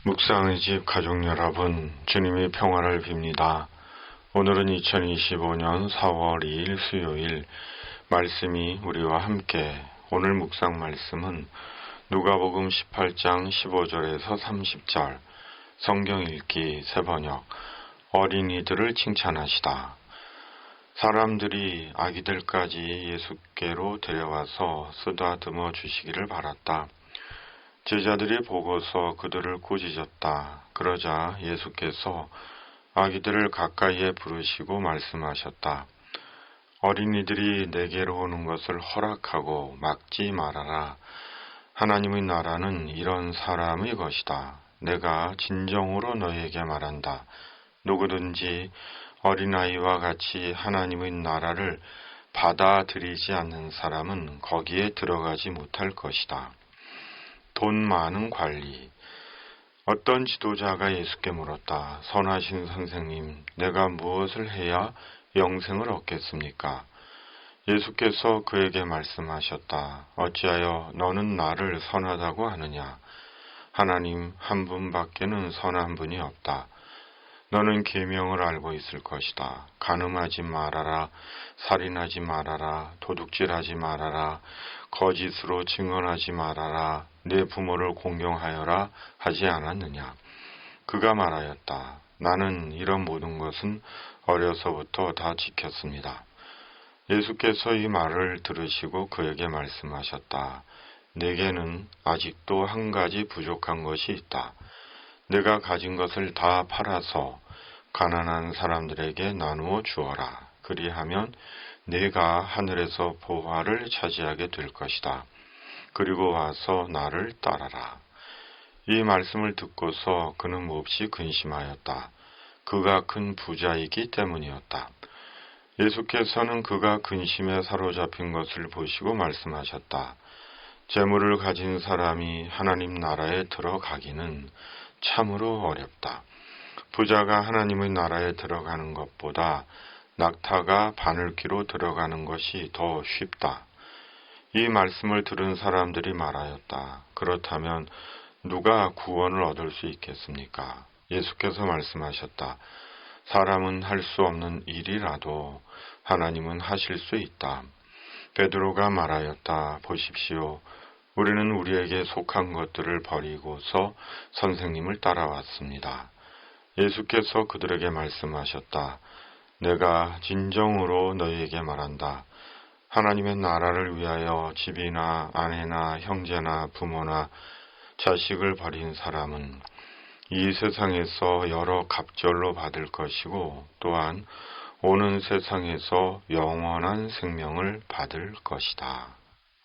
묵상의 집 가족 여러분, 주님의 평화를 빕니다. 오늘은 2025년 4월 2일 수요일, 말씀이 우리와 함께, 오늘 묵상 말씀은 누가복음 18장 15절에서 30절, 성경 읽기 새번역, 어린이들을 칭찬하시다. 사람들이 아기들까지 예수께로 데려와서 쓰다듬어 주시기를 바랐다. 제자들이 보고서 그들을 꾸짖었다. 그러자 예수께서 아기들을 가까이에 부르시고 말씀하셨다. 어린이들이 내게로 오는 것을 허락하고 막지 말아라. 하나님의 나라는 이런 사람의 것이다. 내가 진정으로 너희에게 말한다. 누구든지 어린아이와 같이 하나님의 나라를 받아들이지 않는 사람은 거기에 들어가지 못할 것이다. 돈 많은 관리. 어떤 지도자가 예수께 물었다. 선하신 선생님, 내가 무엇을 해야 영생을 얻겠습니까? 예수께서 그에게 말씀하셨다. 어찌하여 너는 나를 선하다고 하느냐? 하나님 한 분밖에는 선한 분이 없다. 너는 계명을 알고 있을 것이다. 간음하지 말아라, 살인하지 말아라, 도둑질하지 말아라, 거짓으로 증언하지 말아라, 내 부모를 공경하여라 하지 않았느냐? 그가 말하였다. 나는 이런 모든 것은 어려서부터 다 지켰습니다. 예수께서 이 말을 들으시고 그에게 말씀하셨다. 내게는 아직도 한 가지 부족한 것이 있다. 내가 가진 것을 다 팔아서 가난한 사람들에게 나누어 주어라. 그리하면 내가 하늘에서 보화를 차지하게 될 것이다. 그리고 와서 나를 따라라. 이 말씀을 듣고서 그는 몹시 근심하였다. 그가 큰 부자이기 때문이었다. 예수께서는 그가 근심에 사로잡힌 것을 보시고 말씀하셨다. 재물을 가진 사람이 하나님 나라에 들어가기는 참으로 어렵다. 부자가 하나님의 나라에 들어가는 것보다 낙타가 바늘귀로 들어가는 것이 더 쉽다. 이 말씀을 들은 사람들이 말하였다. 그렇다면 누가 구원을 얻을 수 있겠습니까? 예수께서 말씀하셨다. 사람은 할 수 없는 일이라도 하나님은 하실 수 있다. 베드로가 말하였다. 보십시오. 우리는 우리에게 속한 것들을 버리고서 선생님을 따라왔습니다. 예수께서 그들에게 말씀하셨다. 내가 진정으로 너희에게 말한다. 하나님의 나라를 위하여 집이나 아내나 형제나 부모나 자식을 버린 사람은 이 세상에서 여러 갑절로 받을 것이고 또한 오는 세상에서 영원한 생명을 받을 것이다.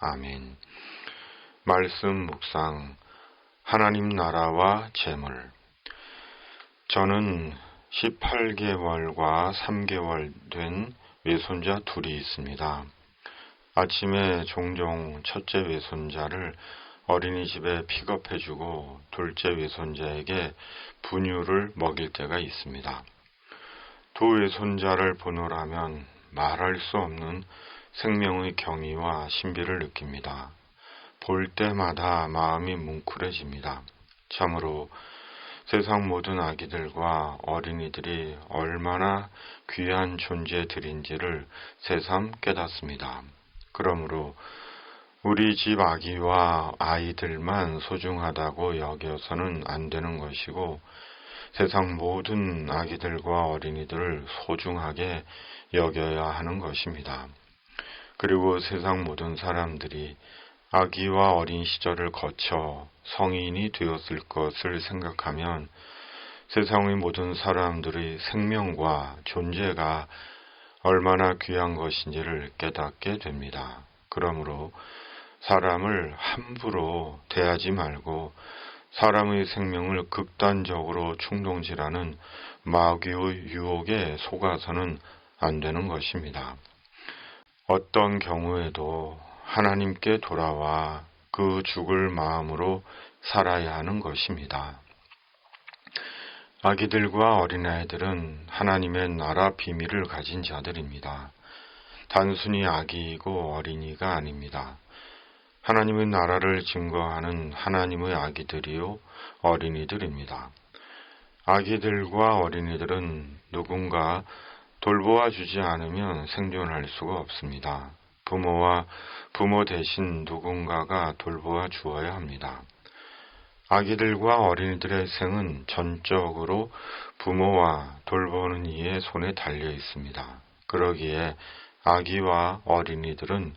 아멘. 말씀 묵상. 하나님 나라와 재물. 저는 18개월과 3개월 된 외손자 둘이 있습니다. 아침에 종종 첫째 외손자를 어린이집에 픽업해주고 둘째 외손자에게 분유를 먹일 때가 있습니다. 두 외손자를 보노라면 말할 수 없는 생명의 경이와 신비를 느낍니다. 볼 때마다 마음이 뭉클해집니다. 참으로 세상 모든 아기들과 어린이들이 얼마나 귀한 존재들인지를 새삼 깨닫습니다. 그러므로 우리 집 아기와 아이들만 소중하다고 여겨서는 안 되는 것이고 세상 모든 아기들과 어린이들을 소중하게 여겨야 하는 것입니다. 그리고 세상 모든 사람들이 아기와 어린 시절을 거쳐 성인이 되었을 것을 생각하면 세상의 모든 사람들의 생명과 존재가 얼마나 귀한 것인지를 깨닫게 됩니다. 그러므로 사람을 함부로 대하지 말고 사람의 생명을 극단적으로 충동질하는 마귀의 유혹에 속아서는 안 되는 것입니다. 어떤 경우에도 하나님께 돌아와 그 죽을 마음으로 살아야 하는 것입니다. 아기들과 어린아이들은 하나님의 나라 비밀을 가진 자들입니다. 단순히 아기이고 어린이가 아닙니다. 하나님의 나라를 증거하는 하나님의 아기들이요 어린이들입니다. 아기들과 어린이들은 누군가 돌보아 주지 않으면 생존할 수가 없습니다. 부모와 부모 대신 누군가가 돌보아 주어야 합니다. 아기들과 어린이들의 생은 전적으로 부모와 돌보는 이의 손에 달려 있습니다. 그러기에 아기와 어린이들은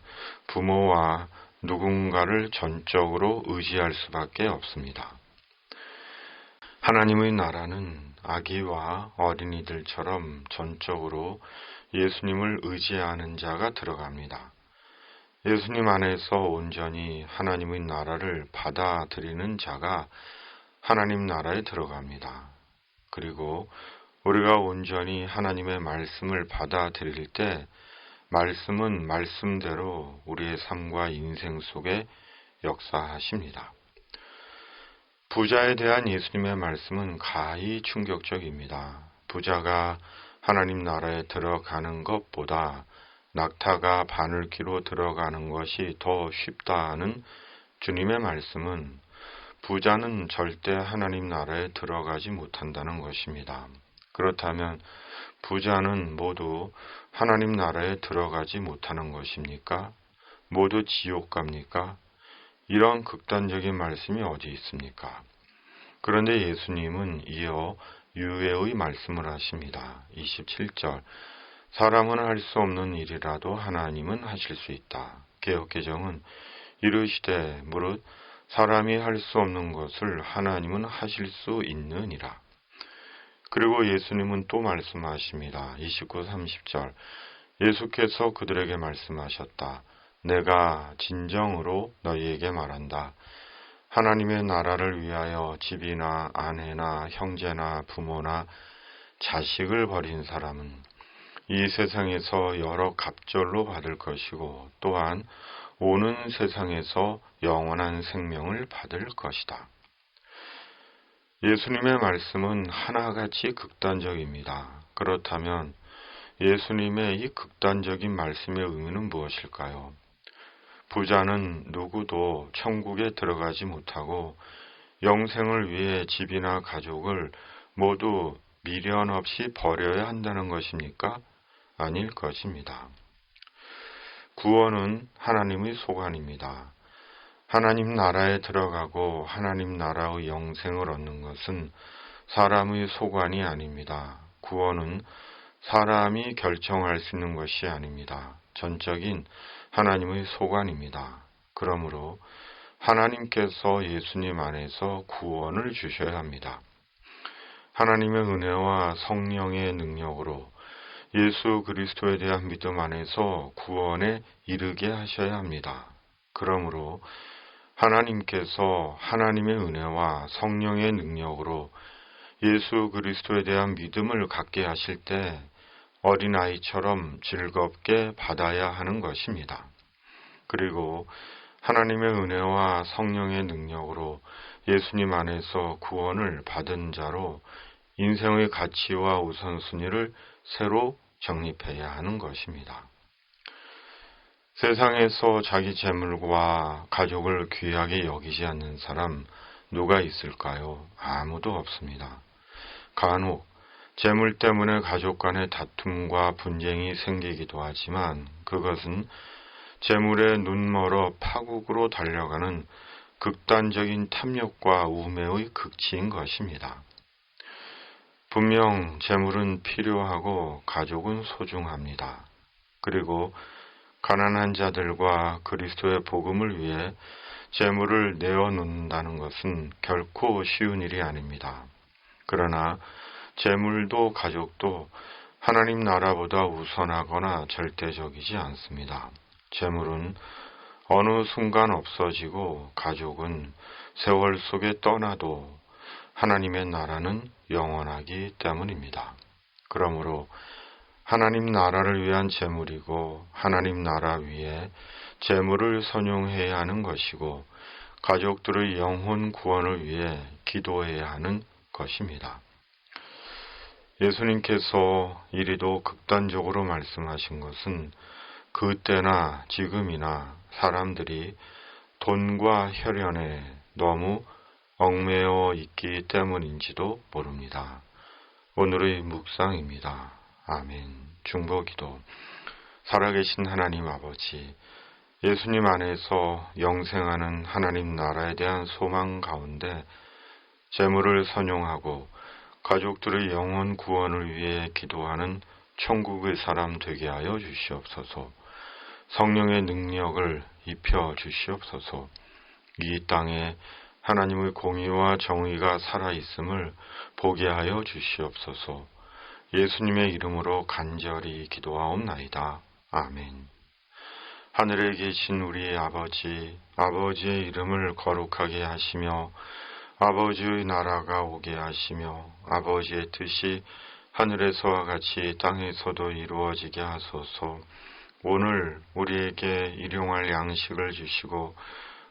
부모와 누군가를 전적으로 의지할 수밖에 없습니다. 하나님의 나라는 아기와 어린이들처럼 전적으로 예수님을 의지하는 자가 들어갑니다. 예수님 안에서 온전히 하나님의 나라를 받아들이는 자가 하나님 나라에 들어갑니다. 그리고 우리가 온전히 하나님의 말씀을 받아들일 때 말씀은 말씀대로 우리의 삶과 인생 속에 역사하십니다. 부자에 대한 예수님의 말씀은 가히 충격적입니다. 부자가 하나님 나라에 들어가는 것보다 낙타가 바늘귀로 들어가는 것이 더 쉽다는 주님의 말씀은 부자는 절대 하나님 나라에 들어가지 못한다는 것입니다. 그렇다면 부자는 모두 하나님 나라에 들어가지 못하는 것입니까? 모두 지옥 갑니까? 이런 극단적인 말씀이 어디 있습니까? 그런데 예수님은 이어 유예의 말씀을 하십니다. 27절 사람은 할 수 없는 일이라도 하나님은 하실 수 있다. 개역개정은 이르시되 무릇 사람이 할 수 없는 것을 하나님은 하실 수 있느니라. 그리고 예수님은 또 말씀하십니다. 29, 30절 예수께서 그들에게 말씀하셨다. 내가 진정으로 너희에게 말한다. 하나님의 나라를 위하여 집이나 아내나 형제나 부모나 자식을 버린 사람은 이 세상에서 여러 갑절로 받을 것이고 또한 오는 세상에서 영원한 생명을 받을 것이다. 예수님의 말씀은 하나같이 극단적입니다. 그렇다면 예수님의 이 극단적인 말씀의 의미는 무엇일까요? 부자는 누구도 천국에 들어가지 못하고 영생을 위해 집이나 가족을 모두 미련 없이 버려야 한다는 것입니까? 아닐 것입니다. 구원은 하나님의 소관입니다. 하나님 나라에 들어가고 하나님 나라의 영생을 얻는 것은 사람의 소관이 아닙니다. 구원은 사람이 결정할 수 있는 것이 아닙니다. 전적인 하나님의 소관입니다. 그러므로 하나님께서 예수님 안에서 구원을 주셔야 합니다. 하나님의 은혜와 성령의 능력으로 예수 그리스도에 대한 믿음 안에서 구원에 이르게 하셔야 합니다. 그러므로 하나님께서 하나님의 은혜와 성령의 능력으로 예수 그리스도에 대한 믿음을 갖게 하실 때 어린아이처럼 즐겁게 받아야 하는 것입니다. 그리고 하나님의 은혜와 성령의 능력으로 예수님 안에서 구원을 받은 자로 인생의 가치와 우선순위를 새로 정립해야 하는 것입니다. 세상에서 자기 재물과 가족을 귀하게 여기지 않는 사람 누가 있을까요? 아무도 없습니다. 간혹 재물 때문에 가족 간의 다툼과 분쟁이 생기기도 하지만 그것은 재물에 눈멀어 파국으로 달려가는 극단적인 탐욕과 우매의 극치인 것입니다. 분명 재물은 필요하고 가족은 소중합니다. 그리고 가난한 자들과 그리스도의 복음을 위해 재물을 내어놓는다는 것은 결코 쉬운 일이 아닙니다. 그러나 재물도 가족도 하나님 나라보다 우선하거나 절대적이지 않습니다. 재물은 어느 순간 없어지고 가족은 세월 속에 떠나도 하나님의 나라는 영원하기 때문입니다. 그러므로 하나님 나라를 위한 재물이고 하나님 나라 위에 재물을 선용해야 하는 것이고 가족들의 영혼 구원을 위해 기도해야 하는 것입니다. 예수님께서 이리도 극단적으로 말씀하신 것은 그때나 지금이나 사람들이 돈과 혈연에 너무 얽매여 있기 때문인지도 모릅니다. 오늘의 묵상입니다. 아멘. 중보기도. 살아계신 하나님 아버지, 예수님 안에서 영생하는 하나님 나라에 대한 소망 가운데 재물을 선용하고 가족들의 영혼 구원을 위해 기도하는 천국의 사람 되게 하여 주시옵소서. 성령의 능력을 입혀 주시옵소서. 이 땅에 하나님의 공의와 정의가 살아있음을 보게 하여 주시옵소서. 예수님의 이름으로 간절히 기도하옵나이다. 아멘. 하늘에 계신 우리 아버지, 아버지의 이름을 거룩하게 하시며 아버지의 나라가 오게 하시며 아버지의 뜻이 하늘에서와 같이 땅에서도 이루어지게 하소서. 오늘 우리에게 일용할 양식을 주시고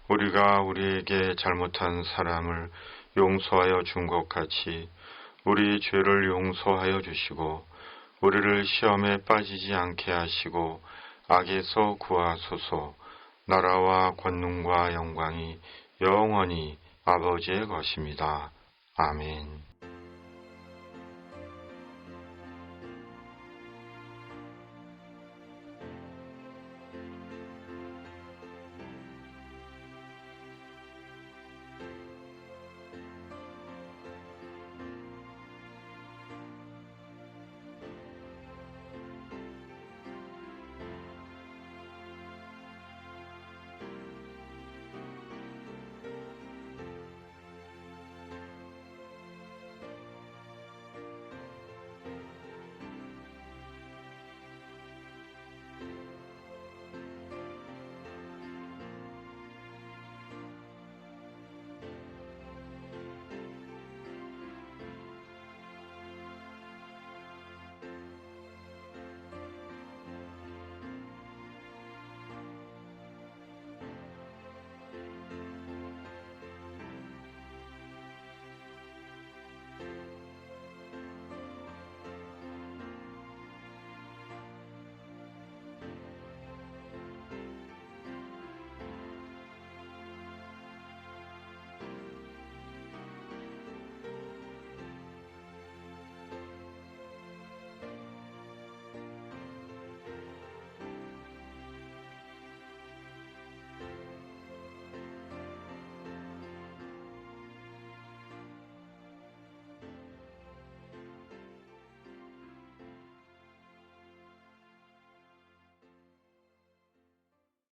우리가 우리에게 잘못한 사람을 용서하여 준 것 같이 우리 죄를 용서하여 주시고 우리를 시험에 빠지지 않게 하시고 악에서 구하소서. 나라와 권능과 영광이 영원히 아버지의 것입니다. 아멘.